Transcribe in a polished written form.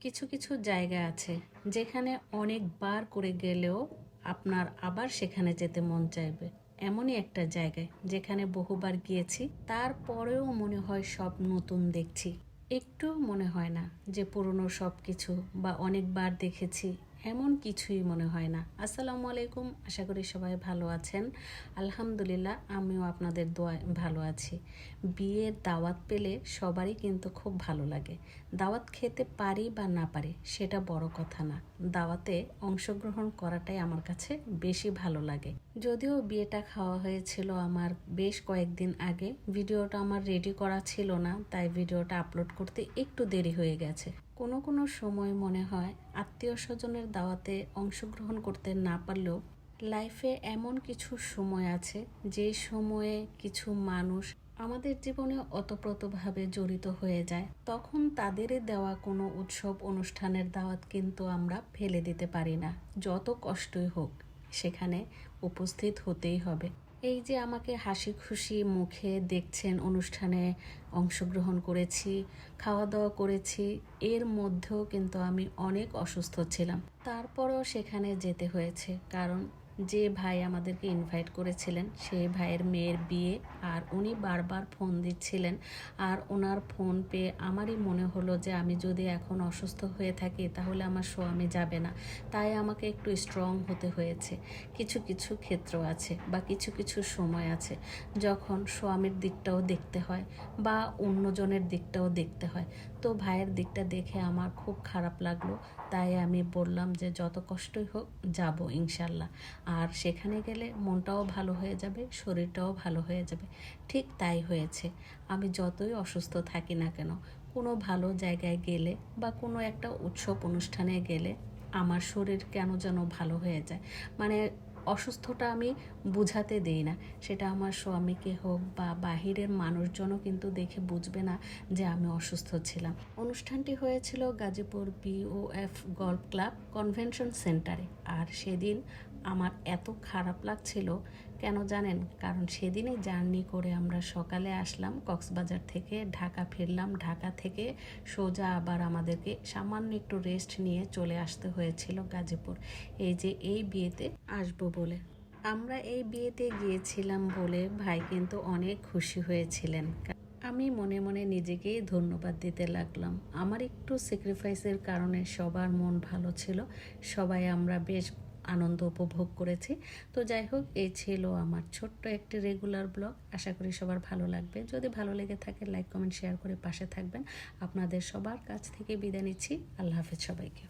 কিছু কিছু জায়গা আছে যেখানে অনেকবার করে গেলেও আপনার আবার সেখানে যেতে মন চাইবে। এমনই একটা জায়গায় যেখানে বহুবার গিয়েছি, তারপরেও মনে হয় সব নতুন দেখছি। একটু মনে হয় না যে পুরনো সব কিছু বা অনেকবার দেখেছি, এমন কিছুই মনে হয় না। আসসালামু আলাইকুম, আশা করি সবাই ভালো আছেন। আলহামদুলিল্লাহ, আমিও আপনাদের দোয়ায় ভালো আছি। বিয়ের দাওয়াত পেলে সবারই কিন্তু খুব ভালো লাগে। দাওয়াত খেতে পারি বা না পারি সেটা বড় কথা না, দাওয়াতে অংশগ্রহণ করাটাই আমার কাছে বেশি ভালো লাগে। যদিও বিয়েটা খাওয়া হয়েছিল আমার বেশ কয়েকদিন আগে, ভিডিওটা আমার রেডি করা ছিল না, তাই ভিডিওটা আপলোড করতে একটু দেরি হয়ে গেছে। কোনো কোনো সময় মনে হয় আত্মীয় স্বজনের দাওয়াতে অংশগ্রহণ করতে না পারলেও লাইফে এমন কিছু সময় আছে যে সময়ে কিছু মানুষ আমাদের জীবনে ওতপ্রোতভাবে জড়িত হয়ে যায়, তখন তাদের দেওয়া কোনো উৎসব অনুষ্ঠানের দাওয়াত কিন্তু আমরা ফেলে দিতে পারি না। যত কষ্টই হোক সেখানে উপস্থিত হতেই হবে। এই যে আমাকে হাসি খুশি মুখে দেখছেন, অনুষ্ঠানে অংশগ্রহণ করেছি, খাওয়া দাওয়া করেছি, এর মধ্যেও কিন্তু আমি অনেক অসুস্থ ছিলাম। তারপরেও সেখানে যেতে হয়েছে, কারণ যে ভাই আমাদেরকে ইনভাইট করেছিলেন সেই ভাইয়ের মেয়ের বিয়ে, আর উনি বারবার ফোন দিচ্ছিলেন। আর ওনার ফোন পেয়ে আমারই মনে হলো যে আমি যদি এখন অসুস্থ হয়ে থাকি তাহলে আমার স্বামী যাবে না, তাই আমাকে একটু স্ট্রং হতে হয়েছে। কিছু কিছু ক্ষেত্র আছে বা কিছু কিছু সময় আছে যখন স্বামীর দিকটাও দেখতে হয় বা অন্যজনের দিকটাও দেখতে হয়। তো ভাইয়ের দিকটা দেখে আমার খুব খারাপ লাগলো, তাই আমি বললাম যে যত কষ্টই হোক যাব ইনশাল্লাহ। আর সেখানে গেলে মনটাও ভালো হয়ে যাবে, শরীরটাও ভালো হয়ে যাবে। ঠিক তাই হয়েছে। আমি যতই অসুস্থ থাকি না কেন, কোনো ভালো জায়গায় গেলে বা কোনো একটা উৎসব অনুষ্ঠানে গেলে আমার শরীর কেন যেন ভালো হয়ে যায়। মানে অসুস্থটা আমি বুঝাতে দেই না, সেটা আমার স্বামীকে হোক বা বাহিরের মানুষজনও কিন্তু দেখে বুঝবে না যে আমি অসুস্থ ছিলাম। অনুষ্ঠানটি হয়েছিল Gazipur BOF golf club convention সেন্টারে। আর সেদিন আমার এত খারাপ লাগছিল, কেন জানেন? কারণ সেদিনে জার্নি করে আমরা সকালে আসলাম কক্সবাজার থেকে, ঢাকা ফিরলাম, ঢাকা থেকে সোজা আবার আমাদেরকে সামান্য একটু রেস্ট নিয়ে চলে আসতে হয়েছিল গাজীপুর, এই যে এই বিয়েতে আসবো বলে। আমরা এই বিয়েতে গিয়েছিলাম বলে ভাই কিন্তু অনেক খুশি হয়েছিলেন। আমি মনে মনে নিজেকেই ধন্যবাদ দিতে লাগলাম। আমার একটু স্যাক্রিফাইসের কারণে সবার মন ভালো ছিল, সবাই আমরা বেশ আনন্দ উপভোগ করেছি। তো যাই হোক, এই ছিল আমার ছোট্ট একটি রেগুলার ব্লগ। আশা করি সবার ভালো লাগবে। যদি ভালো লেগে থাকে লাইক কমেন্ট শেয়ার করে পাশে থাকবেন। আপনাদের সবার কাছ থেকে বিদায় নিচ্ছি। আল্লাহ হাফেজ সবাইকে।